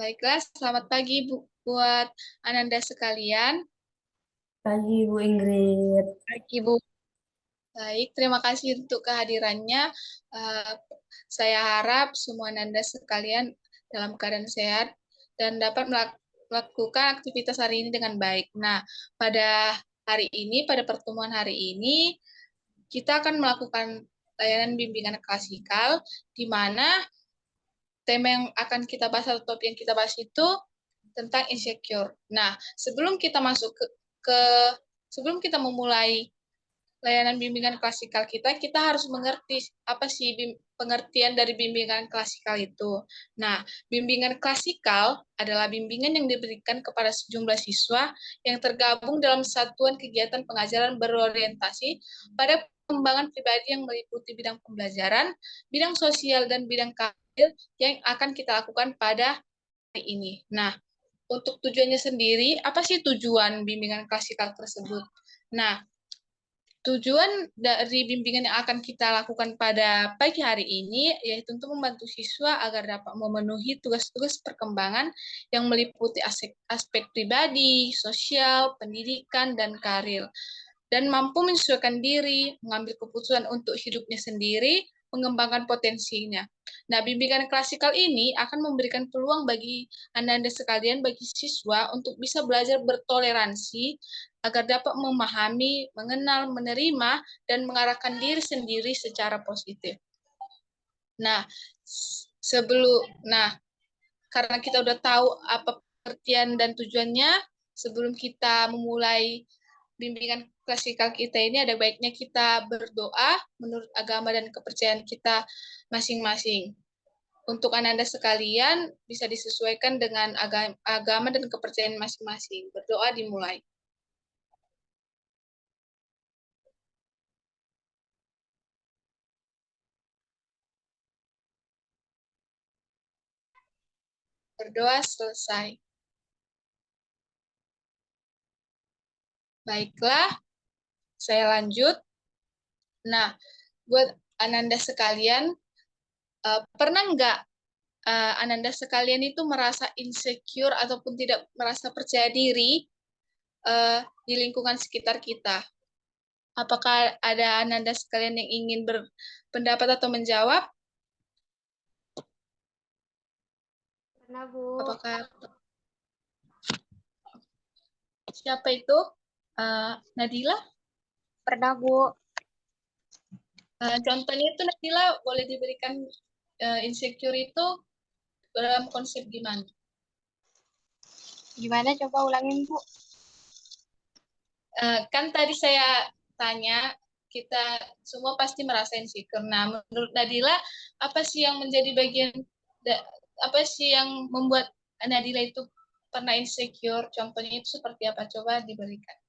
Baiklah, selamat pagi buat Ananda sekalian. Pagi Bu Ingrid. Pagi, Bu. Baik, terima kasih untuk kehadirannya. Eh, saya harap semua Ananda sekalian dalam keadaan sehat dan dapat melakukan aktivitas hari ini dengan baik. Nah, pada pertemuan hari ini, kita akan melakukan layanan bimbingan klasikal, di mana tema yang akan kita bahas atau topik yang kita bahas itu tentang insecure. Nah, ke sebelum kita memulai layanan bimbingan klasikal kita harus mengerti apa sih pengertian dari bimbingan klasikal itu. Nah, bimbingan klasikal adalah bimbingan yang diberikan kepada sejumlah siswa yang tergabung dalam satuan kegiatan pengajaran berorientasi pada pengembangan pribadi yang meliputi bidang pembelajaran, bidang sosial, dan bidang karir yang akan kita lakukan pada hari ini. Nah, untuk tujuannya sendiri, apa sih tujuan bimbingan klasikal tersebut? Nah, tujuan dari bimbingan yang akan kita lakukan pada pagi hari ini yaitu untuk membantu siswa agar dapat memenuhi tugas-tugas perkembangan yang meliputi aspek pribadi, sosial, pendidikan, dan karir, dan mampu menyesuaikan diri, mengambil keputusan untuk hidupnya sendiri, mengembangkan potensinya. Nah, bimbingan klasikal ini akan memberikan peluang bagi Anda sekalian, bagi siswa, untuk bisa belajar bertoleransi, agar dapat memahami, mengenal, menerima, dan mengarahkan diri sendiri secara positif. Nah, karena kita udah tahu apa pengertian dan tujuannya, sebelum kita memulai bimbingan klasikal kita ini, ada baiknya kita berdoa menurut agama dan kepercayaan kita masing-masing. Untuk Ananda sekalian, bisa disesuaikan dengan agama dan kepercayaan masing-masing. Berdoa dimulai. Berdoa selesai. Baiklah, saya lanjut. Nah, buat Ananda sekalian, pernah nggak Ananda sekalian itu merasa insecure ataupun tidak merasa percaya diri di lingkungan sekitar kita? Apakah ada Ananda sekalian yang ingin berpendapat atau menjawab? Pernah, Bu. Apakah siapa itu? Nadila? Pernah, Bu. Contohnya itu Nadila boleh diberikan insecure itu dalam konsep gimana? Gimana? Coba ulangin, Bu. Kan tadi saya tanya, kita semua pasti merasa insecure. Nah, menurut Nadila, apa sih yang menjadi bagian, apa sih yang membuat Nadila itu pernah insecure? Contohnya itu seperti apa? Coba diberikan.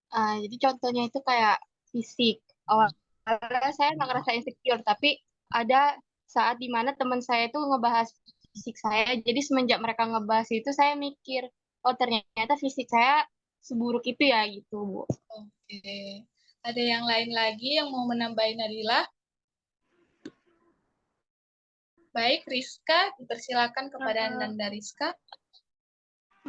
Jadi contohnya itu kayak fisik. Awalnya saya nggak ngerasa insecure, tapi ada saat dimana teman saya itu ngebahas fisik saya. Jadi semenjak mereka ngebahas itu, saya mikir, oh ternyata fisik saya seburuk itu ya, gitu, Bu. Oke. Ada yang lain lagi yang mau menambahin Nadila? Baik, Rizka, dipersilakan kepada Nanda Rizka.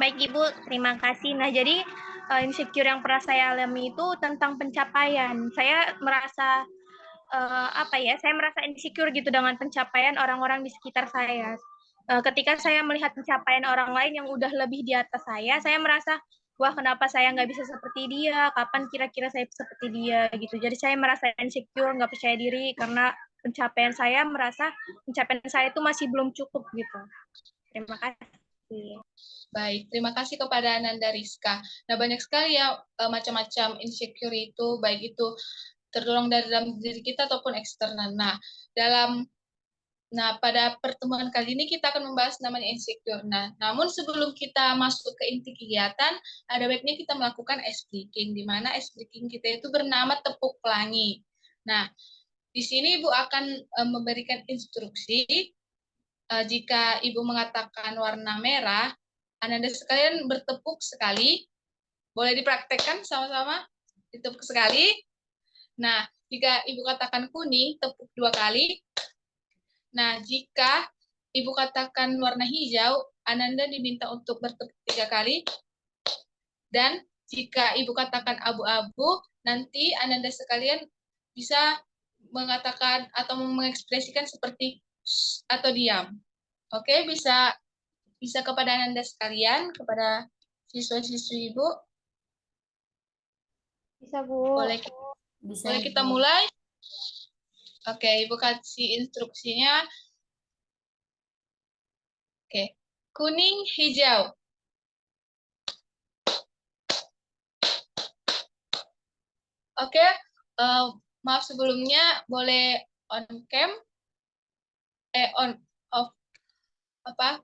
Baik Ibu, terima kasih. Nah, jadi insecure yang pernah saya alami itu tentang pencapaian. Saya merasa saya merasa insecure gitu dengan pencapaian orang-orang di sekitar saya. Ketika saya melihat pencapaian orang lain yang udah lebih di atas saya merasa, wah kenapa saya nggak bisa seperti dia? Kapan kira-kira saya seperti dia gitu. Jadi saya merasa insecure, nggak percaya diri karena pencapaian saya itu masih belum cukup gitu. Terima kasih. Baik, terima kasih kepada Nanda Rizka. Nah, banyak sekali ya macam-macam insecure itu, baik itu terdorong dari dalam diri kita ataupun eksternal. Pada pertemuan kali ini kita akan membahas namanya insecure. Nah, namun sebelum kita masuk ke inti kegiatan, ada baiknya kita melakukan ice breaking, di mana ice breaking kita itu bernama tepuk pelangi. Nah, di sini Ibu akan memberikan instruksi. Jika Ibu mengatakan warna merah, Anda sekalian bertepuk sekali. Boleh dipraktekkan sama-sama? Ditepuk sekali. Nah, jika Ibu katakan kuning, tepuk 2 kali. Nah, jika Ibu katakan warna hijau, Ananda diminta untuk bertepuk 3 kali. Dan jika Ibu katakan abu-abu, nanti Ananda sekalian bisa mengatakan atau mengekspresikan seperti atau diam. Oke, bisa kepada Ananda sekalian, kepada siswa-siswi Ibu. Bisa, Bu. Bisa, Boleh kita Ibu. mulai? Oke, Ibu kasih instruksinya. Oke, kuning, hijau. Oke, maaf sebelumnya boleh on cam, on off apa?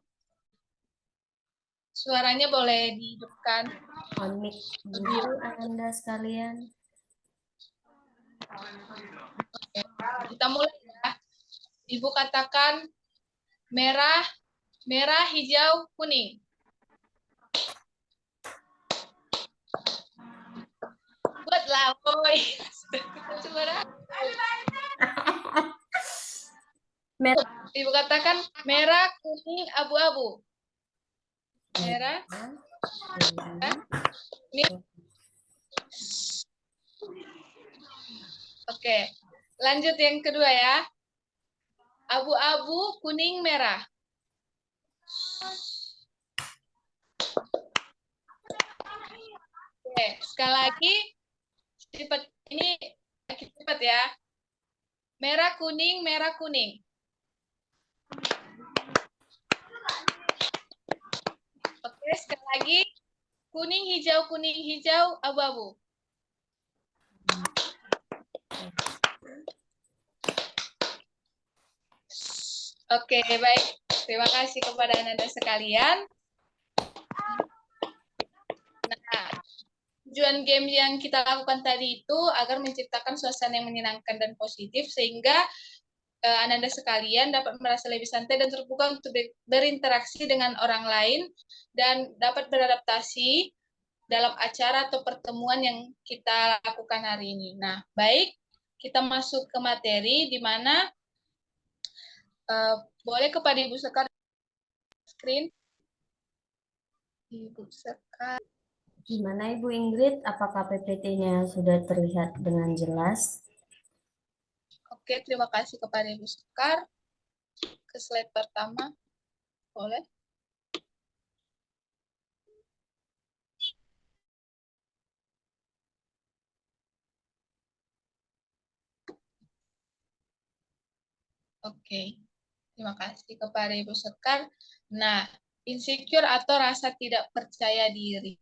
Suaranya boleh dihidupkan. On mic dulu Ananda sekalian. Oke, kita mulai ya. Ibu katakan merah, hijau, kuning. Buatlah, boy. Merah. Ibu katakan merah, kuning, abu-abu. Merah, kuning. Oke, lanjut yang kedua ya. Abu-abu, kuning, merah. Oke, sekali lagi. Cepat, ini cepat ya. Merah, kuning, merah, kuning. Oke, sekali lagi. Kuning, hijau, abu-abu. Oke, baik. Terima kasih kepada Anda sekalian. Nah, tujuan game yang kita lakukan tadi itu agar menciptakan suasana yang menyenangkan dan positif, sehingga Anda sekalian dapat merasa lebih santai dan terbuka untuk berinteraksi dengan orang lain, dan dapat beradaptasi dalam acara atau pertemuan yang kita lakukan hari ini. Nah, baik. Kita masuk ke materi, di mana boleh kepada Ibu Sekar screen. Ibu Sekar. Gimana Ibu Ingrid? Apakah PPT-nya sudah terlihat dengan jelas? Oke, terima kasih kepada Ibu Sekar. Ke slide pertama. Boleh? Oke. Terima kasih kepada Ibu Sekar. Nah, insecure atau rasa tidak percaya diri.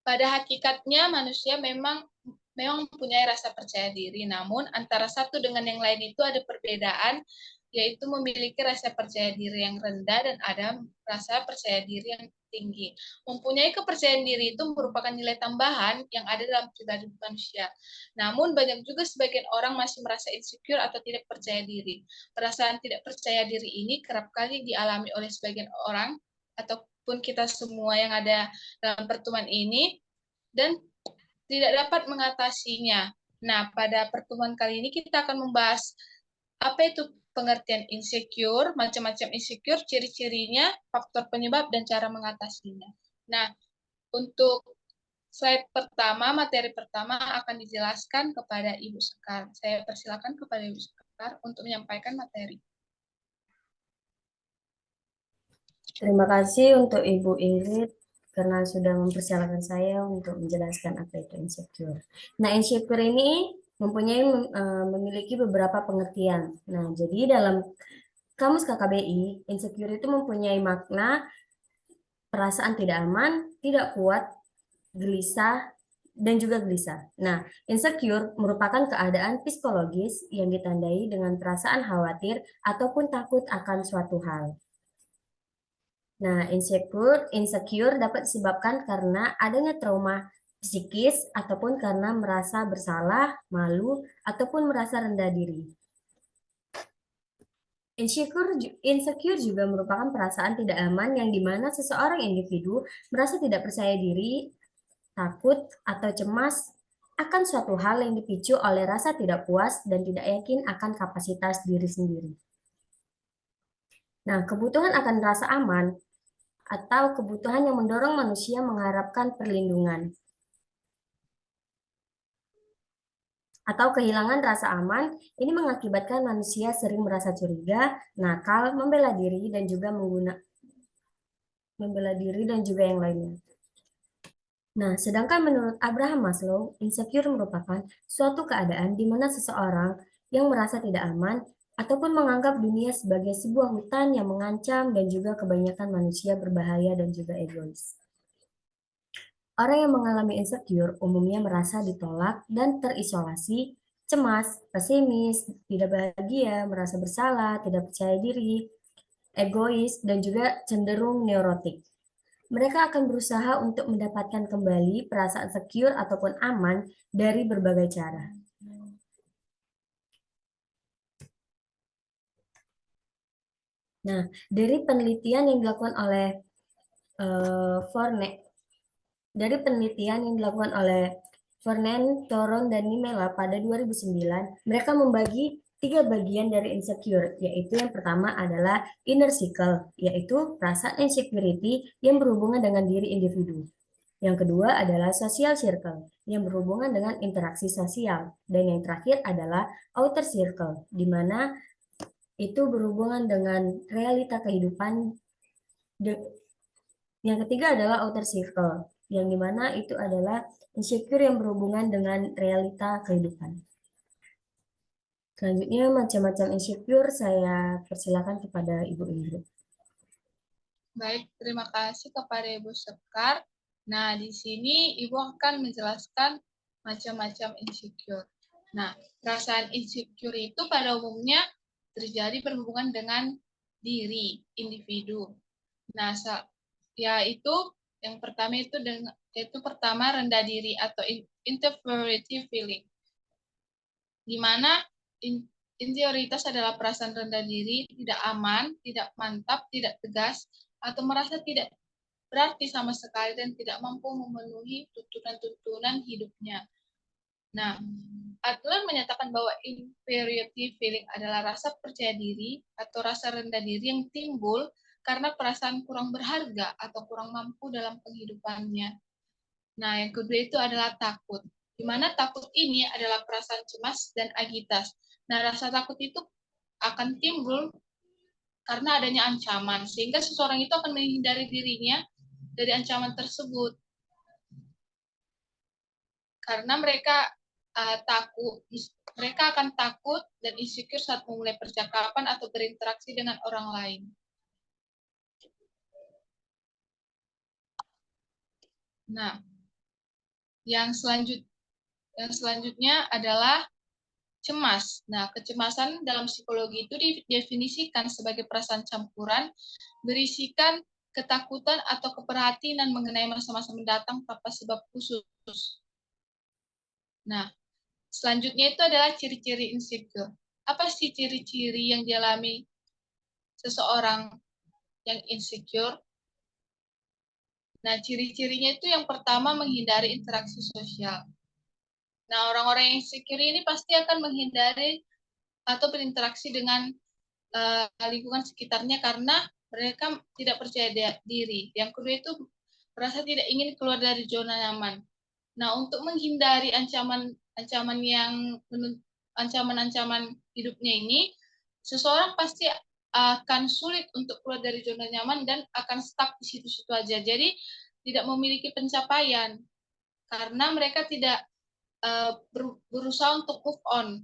Pada hakikatnya manusia memang mempunyai rasa percaya diri, namun antara satu dengan yang lain itu ada perbedaan, yaitu memiliki rasa percaya diri yang rendah dan ada rasa percaya diri yang tinggi. Mempunyai kepercayaan diri itu merupakan nilai tambahan yang ada dalam pribadi manusia. Namun banyak juga sebagian orang masih merasa insecure atau tidak percaya diri. Perasaan tidak percaya diri ini kerap kali dialami oleh sebagian orang ataupun kita semua yang ada dalam pertemuan ini, dan tidak dapat mengatasinya. Nah, pada pertemuan kali ini kita akan membahas apa itu pengertian insecure, macam-macam insecure, ciri-cirinya, faktor penyebab, dan cara mengatasinya. Nah, untuk slide pertama, materi pertama akan dijelaskan kepada Ibu Sekar. Saya persilakan kepada Ibu Sekar untuk menyampaikan materi. Terima kasih untuk Ibu Ingrid karena sudah mempersilahkan saya untuk menjelaskan apa itu insecure. Nah, insecure ini memiliki beberapa pengertian. Nah, jadi dalam Kamus KKBI, insecure itu mempunyai makna perasaan tidak aman, tidak kuat, gelisah, dan juga gelisah. Nah, insecure merupakan keadaan psikologis yang ditandai dengan perasaan khawatir ataupun takut akan suatu hal. Nah, insecure dapat disebabkan karena adanya trauma psikis ataupun karena merasa bersalah, malu, ataupun merasa rendah diri. Insecure juga merupakan perasaan tidak aman yang dimana seseorang individu merasa tidak percaya diri, takut, atau cemas akan suatu hal yang dipicu oleh rasa tidak puas dan tidak yakin akan kapasitas diri sendiri. Nah, kebutuhan akan rasa aman atau kebutuhan yang mendorong manusia mengharapkan perlindungan atau kehilangan rasa aman ini mengakibatkan manusia sering merasa curiga, nakal, membela diri dan juga yang lainnya. Nah, sedangkan menurut Abraham Maslow, insecure merupakan suatu keadaan di mana seseorang yang merasa tidak aman ataupun menganggap dunia sebagai sebuah hutan yang mengancam dan juga kebanyakan manusia berbahaya dan juga egois. Orang yang mengalami insecure umumnya merasa ditolak dan terisolasi, cemas, pesimis, tidak bahagia, merasa bersalah, tidak percaya diri, egois, dan juga cenderung neurotik. Mereka akan berusaha untuk mendapatkan kembali perasaan secure ataupun aman dari berbagai cara. Nah, dari penelitian yang dilakukan oleh Fornen, Toron, dan Nimela pada 2009, mereka membagi 3 bagian dari insecure, yaitu yang pertama adalah inner circle, yaitu perasaan insecurity yang berhubungan dengan diri individu. Yang kedua adalah social circle, yang berhubungan dengan interaksi sosial. Dan yang terakhir adalah outer circle, di mana itu berhubungan dengan realita kehidupan. Yang ketiga adalah outer circle, yang dimana itu adalah insecure yang berhubungan dengan realita kehidupan. Selanjutnya, macam-macam insecure saya persilakan kepada Ibu Ingrid. Baik, terima kasih kepada Ibu Sekar. Nah, di sini Ibu akan menjelaskan macam-macam insecure. Nah, perasaan insecure itu pada umumnya terjadi berhubungan dengan diri individu. Nah, yaitu yang pertama itu rendah diri atau inferiority feeling, di mana inferioritas adalah perasaan rendah diri, tidak aman, tidak mantap, tidak tegas, atau merasa tidak berarti sama sekali dan tidak mampu memenuhi tuntunan-tuntunan hidupnya. Nah, Adler menyatakan bahwa inferiority feeling adalah rasa percaya diri atau rasa rendah diri yang timbul karena perasaan kurang berharga atau kurang mampu dalam penghidupannya. Nah, yang kedua itu adalah takut, di mana takut ini adalah perasaan cemas dan agitas. Nah, rasa takut itu akan timbul karena adanya ancaman, sehingga seseorang itu akan menghindari dirinya dari ancaman tersebut. Karena mereka akan takut dan insecure saat memulai percakapan atau berinteraksi dengan orang lain. Nah, yang selanjutnya adalah cemas. Nah, kecemasan dalam psikologi itu didefinisikan sebagai perasaan campuran berisikan ketakutan atau keprihatinan mengenai masa-masa mendatang tanpa sebab khusus. Nah, selanjutnya itu adalah ciri-ciri insecure. Apa sih ciri-ciri yang dialami seseorang yang insecure? Nah, ciri-cirinya itu yang pertama menghindari interaksi sosial. Nah, orang-orang yang insecure ini pasti akan menghindari atau berinteraksi dengan lingkungan sekitarnya karena mereka tidak percaya diri. Yang kedua itu merasa tidak ingin keluar dari zona nyaman. Nah, untuk menghindari ancaman-ancaman hidupnya ini, seseorang pasti akan sulit untuk keluar dari zona nyaman dan akan stuck di situ-situ aja. Jadi tidak memiliki pencapaian karena mereka tidak berusaha untuk move on,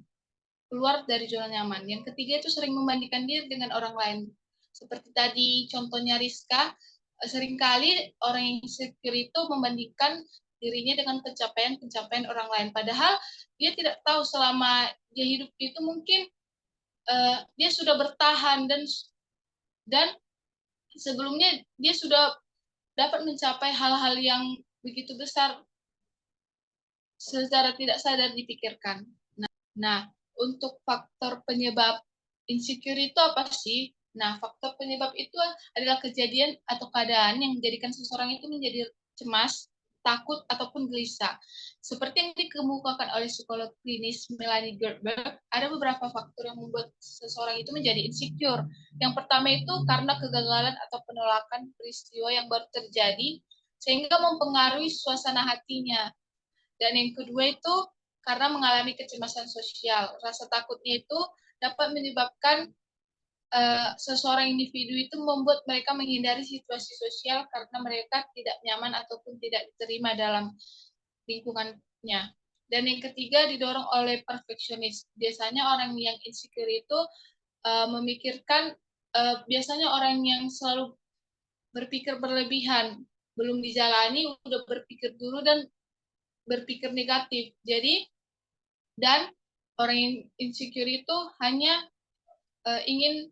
keluar dari zona nyaman. Yang ketiga itu sering membandingkan diri dengan orang lain. Seperti tadi contohnya Rizka, seringkali orang yang insecure itu membandingkan dirinya dengan pencapaian orang lain. Padahal dia tidak tahu selama dia hidup itu mungkin dia sudah bertahan dan sebelumnya dia sudah dapat mencapai hal-hal yang begitu besar secara tidak sadar dipikirkan. Nah, untuk faktor penyebab insecure itu apa sih? Nah, faktor penyebab itu adalah kejadian atau keadaan yang menjadikan seseorang itu menjadi cemas, takut ataupun gelisah. Seperti yang dikemukakan oleh psikolog klinis Melanie Gerber, ada beberapa faktor yang membuat seseorang itu menjadi insecure. Yang pertama itu karena kegagalan atau penolakan peristiwa yang baru terjadi, sehingga mempengaruhi suasana hatinya. Dan yang kedua itu karena mengalami kecemasan sosial. Rasa takutnya itu dapat menyebabkan seseorang individu itu membuat mereka menghindari situasi sosial karena mereka tidak nyaman ataupun tidak diterima dalam lingkungannya. Dan yang ketiga didorong oleh perfeksionis. Biasanya orang yang insecure itu memikirkan, biasanya orang yang selalu berpikir berlebihan, belum dijalani udah berpikir dulu dan berpikir negatif. Jadi dan orang yang insecure itu hanya ingin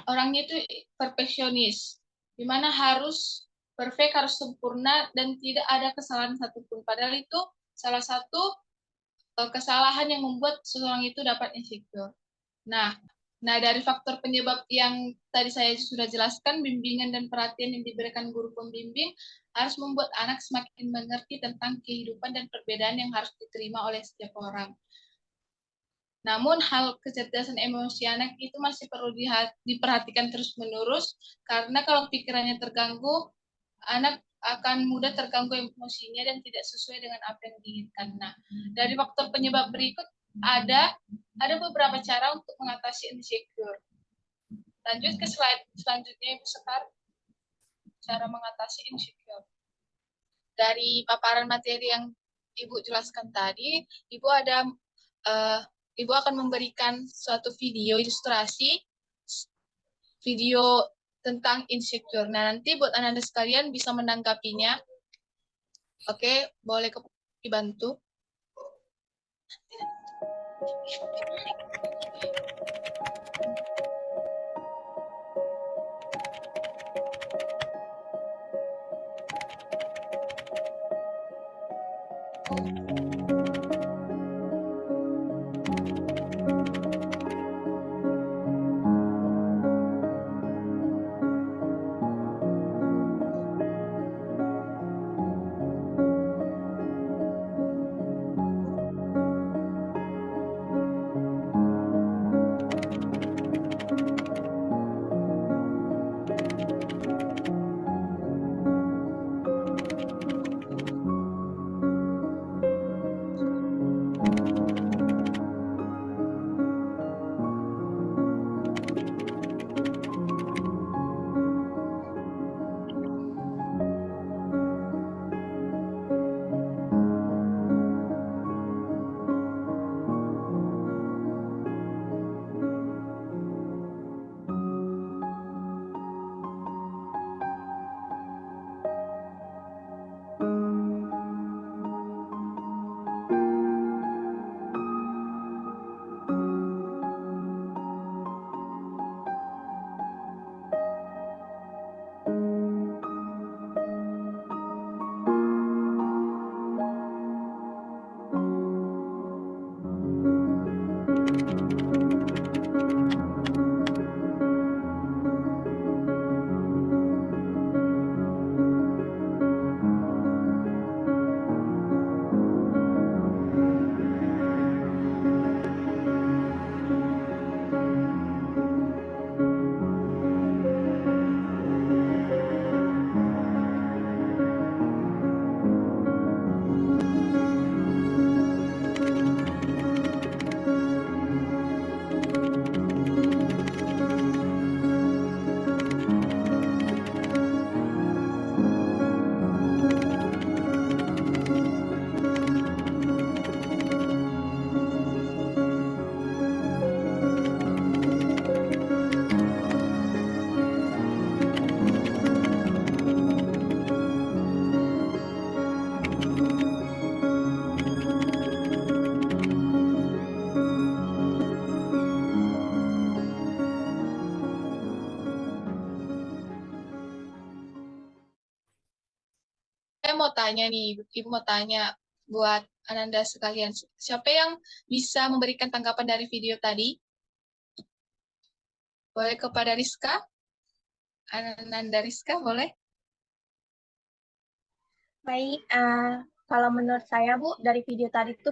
orangnya itu perfeksionis, di mana harus perfect, harus sempurna, dan tidak ada kesalahan satupun. Padahal itu salah satu kesalahan yang membuat seseorang itu dapat insecure. Nah, dari faktor penyebab yang tadi saya sudah jelaskan, bimbingan dan perhatian yang diberikan guru pembimbing harus membuat anak semakin mengerti tentang kehidupan dan perbedaan yang harus diterima oleh setiap orang. Namun hal kecerdasan emosi anak itu masih perlu diperhatikan terus-menerus, karena kalau pikirannya terganggu, anak akan mudah terganggu emosinya dan tidak sesuai dengan apa yang diinginkan. Nah, dari faktor penyebab berikut ada beberapa cara untuk mengatasi insecure. Lanjut ke slide selanjutnya, Ibu Sekar. Cara mengatasi insecure. Dari paparan materi yang Ibu jelaskan tadi, Ibu akan memberikan suatu video ilustrasi, video tentang insecure. Nah, nanti buat Anda sekalian bisa menanggapinya. Oke, boleh dibantu. Saya mau tanya nih, Ibu mau tanya buat Ananda sekalian. Siapa yang bisa memberikan tanggapan dari video tadi? Boleh kepada Rizka? Ananda Rizka, boleh? Baik, kalau menurut saya Bu, dari video tadi itu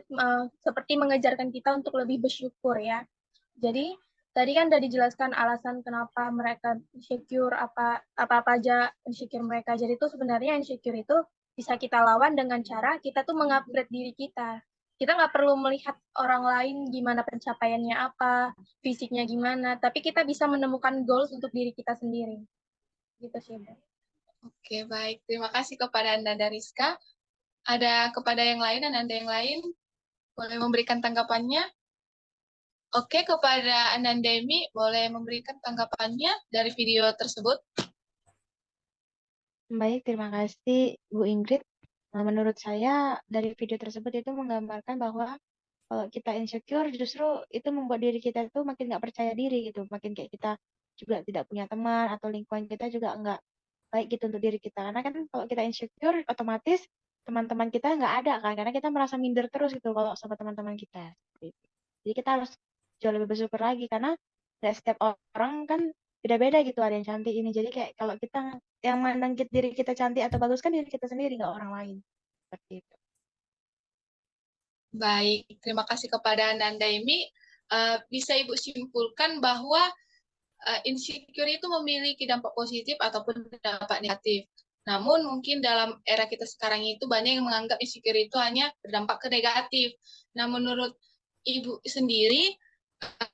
seperti mengejarkan kita untuk lebih bersyukur ya. Jadi tadi kan udah dijelaskan alasan kenapa mereka insecure, apa aja insecure mereka. Jadi itu sebenarnya insecure itu bisa kita lawan dengan cara kita tuh mengupgrade diri kita. Kita nggak perlu melihat orang lain gimana pencapaiannya apa, fisiknya gimana, tapi kita bisa menemukan goals untuk diri kita sendiri. Gitu sih, Bu. Oke, baik. Terima kasih kepada Anda, Rizka. Ada kepada yang lain, Anda yang lain boleh memberikan tanggapannya. Oke, kepada Anandemi boleh memberikan tanggapannya dari video tersebut. Baik, terima kasih Bu Ingrid. Menurut saya dari video tersebut itu menggambarkan bahwa kalau kita insecure justru itu membuat diri kita itu makin nggak percaya diri gitu, makin kayak kita juga tidak punya teman atau lingkungan kita juga nggak baik gitu untuk diri kita. Karena kan kalau kita insecure otomatis teman-teman kita nggak ada kan, karena kita merasa minder terus gitu kalau sama teman-teman kita. Jadi kita harus jauh lebih bersyukur lagi karena setiap orang kan beda-beda gitu, ada yang cantik ini. Jadi kayak kalau kita yang mandang diri kita cantik atau bagus kan diri kita sendiri, nggak orang lain. Seperti itu. Baik, terima kasih kepada Anda Emi. Bisa Ibu simpulkan bahwa insecure itu memiliki dampak positif ataupun dampak negatif. Namun mungkin dalam era kita sekarang itu banyak yang menganggap insecure itu hanya berdampak ke negatif. Nah, menurut Ibu sendiri,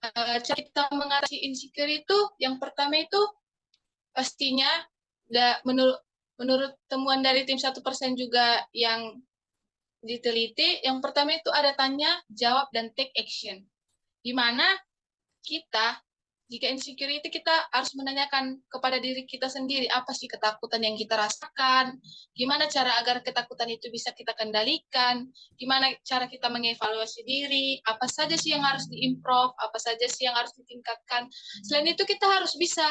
cara kita mengatasi insecure itu yang pertama itu pastinya menurut temuan dari tim 1% juga yang diteliti, yang pertama itu ada tanya, jawab, dan take action. Di mana kita, jika insecure itu kita harus menanyakan kepada diri kita sendiri, apa sih ketakutan yang kita rasakan, gimana cara agar ketakutan itu bisa kita kendalikan, gimana cara kita mengevaluasi diri, apa saja sih yang harus diimprove, apa saja sih yang harus ditingkatkan. Selain itu kita harus bisa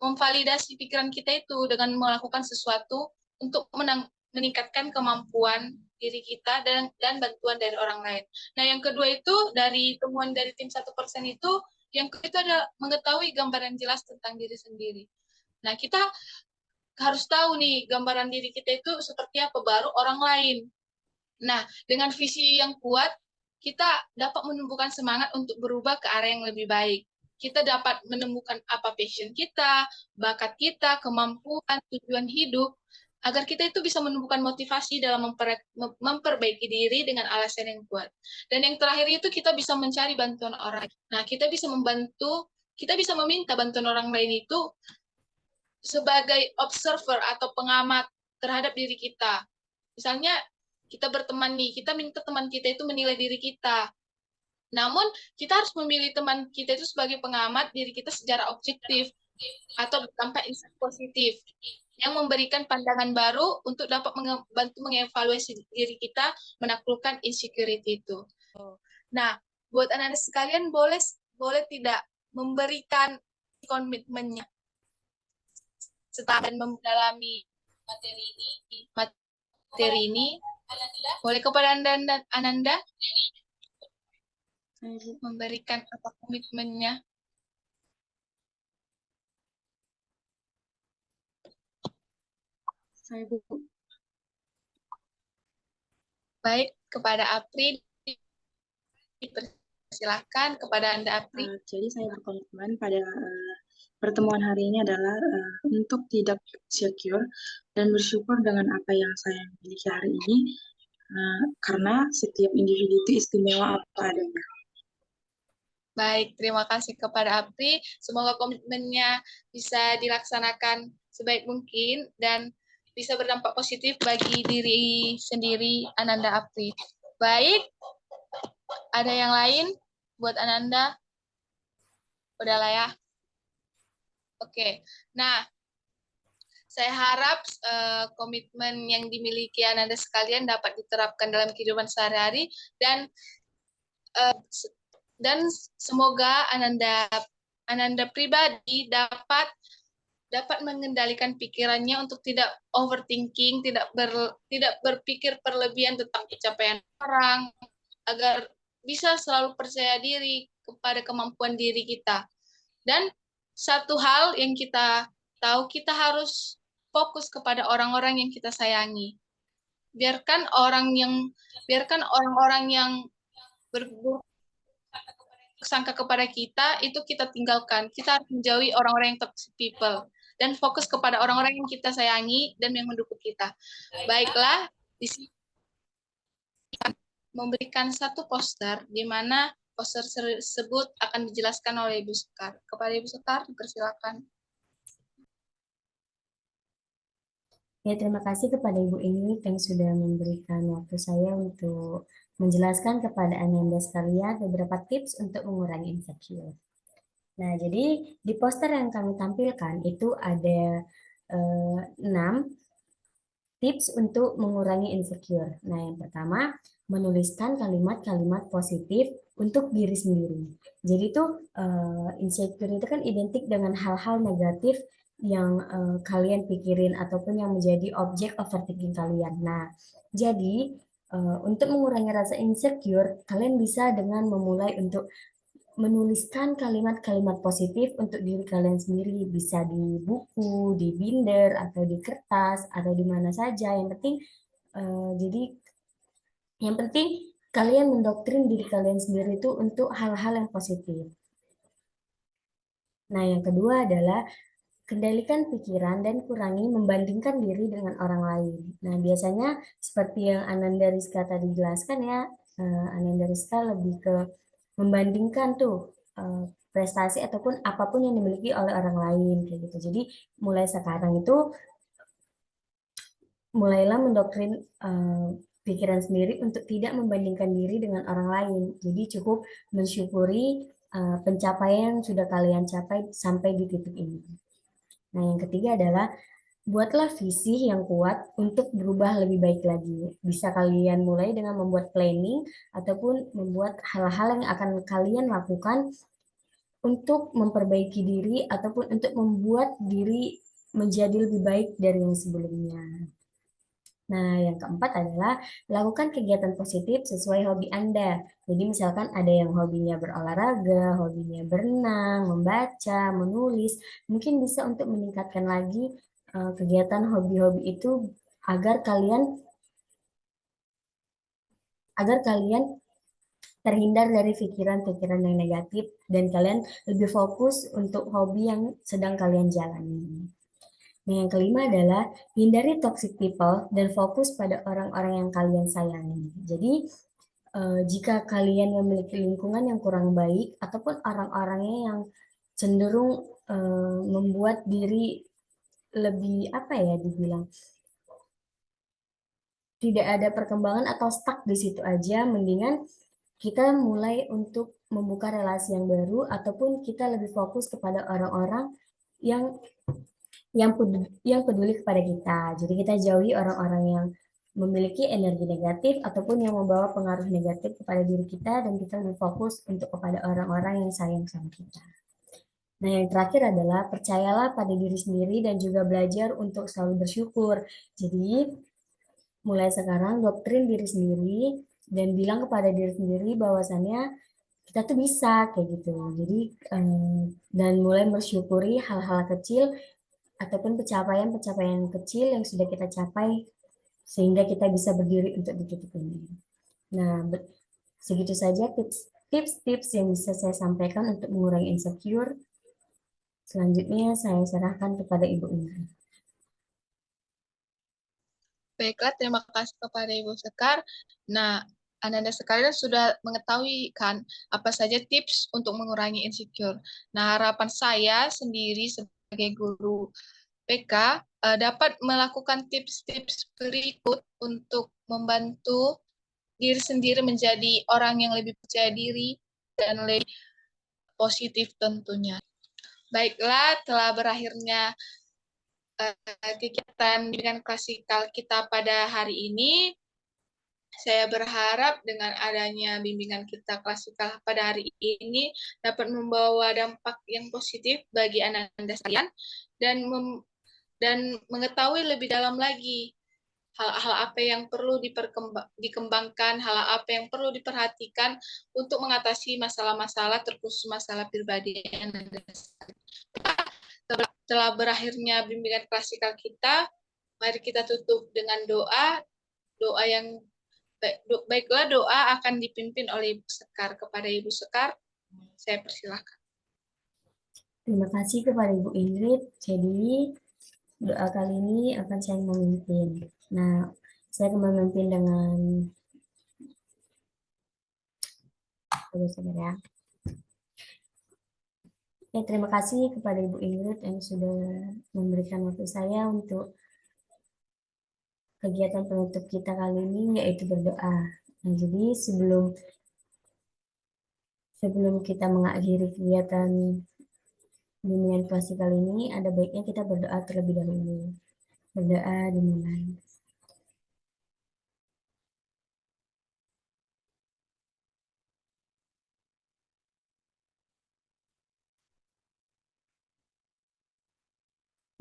memvalidasi pikiran kita itu dengan melakukan sesuatu untuk meningkatkan kemampuan diri kita dan bantuan dari orang lain. Nah, yang kedua itu dari temuan dari tim 1% itu, yang kedua itu adalah mengetahui gambaran jelas tentang diri sendiri. Nah, kita harus tahu nih gambaran diri kita itu seperti apa baru orang lain. Nah, dengan visi yang kuat, kita dapat menumbuhkan semangat untuk berubah ke arah yang lebih baik. Kita dapat menemukan apa passion kita, bakat kita, kemampuan, tujuan hidup, agar kita itu bisa menumbuhkan motivasi dalam memperbaiki diri dengan alasan yang kuat. Dan yang terakhir itu kita bisa mencari bantuan orang. Nah, kita bisa meminta bantuan orang lain itu sebagai observer atau pengamat terhadap diri kita. Misalnya, kita berteman nih, kita minta teman kita itu menilai diri kita. Namun, kita harus memilih teman kita itu sebagai pengamat diri kita secara objektif atau bertampak insight positif yang memberikan pandangan baru untuk dapat membantu mengevaluasi diri kita menaklukkan insecurity itu. Nah, buat anak-anak sekalian boleh tidak memberikan komitmennya setelah dan mendalami materi ini. Boleh kepada Ananda memberikan apa komitmennya? Saya Bu. Baik, kepada Apri, dipersilahkan kepada Anda, Apri. Jadi saya berkomitmen pada pertemuan hari ini adalah untuk tidak insecure dan bersyukur dengan apa yang saya miliki hari ini, karena setiap individu itu istimewa apa adanya. Baik, terima kasih kepada Apri. Semoga komitmennya bisa dilaksanakan sebaik mungkin dan bisa berdampak positif bagi diri sendiri Ananda Apri. Baik, ada yang lain buat Ananda? Udahlah ya. Oke, nah saya harap komitmen yang dimiliki Ananda sekalian dapat diterapkan dalam kehidupan sehari-hari dan semoga Ananda pribadi dapat mengendalikan pikirannya untuk tidak overthinking, tidak berpikir berlebihan tentang pencapaian orang, agar bisa selalu percaya diri kepada kemampuan diri kita. Dan satu hal yang kita tahu, kita harus fokus kepada orang-orang yang kita sayangi. Biarkan orang-orang yang berburuk sangka kepada kita itu kita tinggalkan. Kita harus menjauhi orang-orang yang toxic people dan fokus kepada orang-orang yang kita sayangi dan yang mendukung kita. Baiklah, di sini memberikan satu poster di mana poster tersebut akan dijelaskan oleh Ibu Sekar. Kepada Ibu Sekar, dipersilakan. Ya, terima kasih kepada Ibu Ingrid yang sudah memberikan waktu saya untuk menjelaskan kepada Ananda sekalian beberapa tips untuk mengurangi insecure. Nah, jadi di poster yang kami tampilkan itu ada 6 tips untuk mengurangi insecure. Nah, yang pertama, menuliskan kalimat-kalimat positif untuk diri sendiri. Jadi itu insecure itu kan identik dengan hal-hal negatif yang kalian pikirin ataupun yang menjadi objek overthinking kalian. Nah, jadi untuk mengurangi rasa insecure, kalian bisa dengan memulai untuk menuliskan kalimat-kalimat positif untuk diri kalian sendiri, bisa di buku, di binder, atau di kertas, atau di mana saja. Yang penting, yang penting kalian mendoktrin diri kalian sendiri itu untuk hal-hal yang positif. Nah, yang kedua adalah kendalikan pikiran dan kurangi membandingkan diri dengan orang lain. Nah, biasanya seperti yang Ananda Rizka tadi jelaskan ya, Ananda Rizka lebih ke membandingkan tuh prestasi ataupun apapun yang dimiliki oleh orang lain kayak gitu. Jadi mulai sekarang itu mulailah mendoktrin pikiran sendiri untuk tidak membandingkan diri dengan orang lain. Jadi cukup mensyukuri pencapaian yang sudah kalian capai sampai di titik ini. Nah, yang ketiga adalah buatlah visi yang kuat untuk berubah lebih baik lagi. Bisa kalian mulai dengan membuat planning ataupun membuat hal-hal yang akan kalian lakukan untuk memperbaiki diri ataupun untuk membuat diri menjadi lebih baik dari yang sebelumnya. Nah, yang keempat adalah lakukan kegiatan positif sesuai hobi Anda. Jadi misalkan ada yang hobinya berolahraga, hobinya berenang, membaca, menulis, mungkin bisa untuk meningkatkan lagi kegiatan hobi-hobi itu agar kalian terhindar dari pikiran-pikiran yang negatif dan kalian lebih fokus untuk hobi yang sedang kalian jalani. Nah, yang kelima adalah hindari toxic people dan fokus pada orang-orang yang kalian sayangi. Jadi, jika kalian memiliki lingkungan yang kurang baik ataupun orang-orangnya yang cenderung membuat diri lebih apa ya dibilang tidak ada perkembangan atau stuck di situ aja, mendingan kita mulai untuk membuka relasi yang baru ataupun kita lebih fokus kepada orang-orang yang peduli kepada kita. Jadi kita jauhi orang-orang yang memiliki energi negatif ataupun yang membawa pengaruh negatif kepada diri kita dan kita lebih fokus untuk kepada orang-orang yang sayang sama kita. Nah, yang terakhir adalah percayalah pada diri sendiri dan juga belajar untuk selalu bersyukur. Jadi, mulai sekarang doktrin diri sendiri dan bilang kepada diri sendiri bahwasannya kita tuh bisa kayak gitu. Jadi, dan mulai bersyukuri hal-hal kecil ataupun pencapaian-pencapaian kecil yang sudah kita capai sehingga kita bisa berdiri untuk di titik ini. Nah, segitu saja tips-tips yang bisa saya sampaikan untuk mengurangi insecure. Selanjutnya saya serahkan kepada Ibu Ingrid. Baiklah, terima kasih kepada Ibu Sekar. Nah, Ananda sekalian sudah mengetahui kan apa saja tips untuk mengurangi insecure. Nah, harapan saya sendiri sebagai guru PK dapat melakukan tips-tips berikut untuk membantu diri sendiri menjadi orang yang lebih percaya diri dan lebih positif tentunya. Baiklah, telah berakhirnya kegiatan pendidikan klasikal kita pada hari ini. Saya berharap dengan adanya bimbingan kita klasikal pada hari ini dapat membawa dampak yang positif bagi Anda sekalian dan mengetahui lebih dalam lagi hal-hal apa yang perlu dikembangkan, hal apa yang perlu diperhatikan untuk mengatasi masalah-masalah terkhusus masalah pribadi Anda sekalian. Setelah berakhirnya bimbingan klasikal kita, mari kita tutup dengan doa. Doa yang baiklah, doa akan dipimpin oleh Ibu Sekar. Kepada Ibu Sekar, saya persilahkan. Terima kasih kepada Ibu Ingrid. Jadi doa kali ini akan saya memimpin. Nah, saya akan memimpin dengan ya. Terima kasih kepada Ibu Ingrid yang sudah memberikan waktu saya untuk kegiatan penutup kita kali ini, yaitu berdoa. Nah, jadi sebelum kita mengakhiri kegiatan bimbingan klasikal ini, ada baiknya kita berdoa terlebih dahulu. Berdoa dimulai.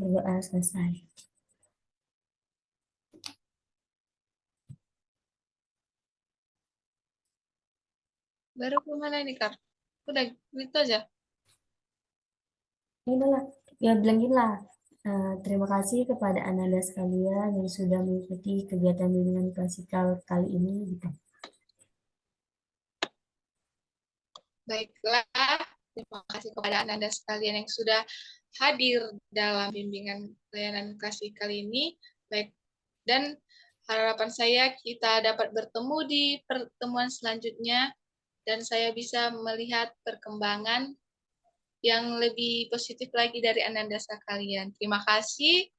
Berdoa selesai. Baru kemana ini, Kak? Udah gitu aja. Ini lah, ya bilangin lah. Terima kasih kepada Ananda sekalian yang sudah mengikuti kegiatan bimbingan klasikal kali ini. Gitu. Baiklah, terima kasih kepada Anda sekalian yang sudah hadir dalam bimbingan layanan klasikal ini. Baik, dan harapan saya kita dapat bertemu di pertemuan selanjutnya dan saya bisa melihat perkembangan yang lebih positif lagi dari Ananda sekalian. Terima kasih.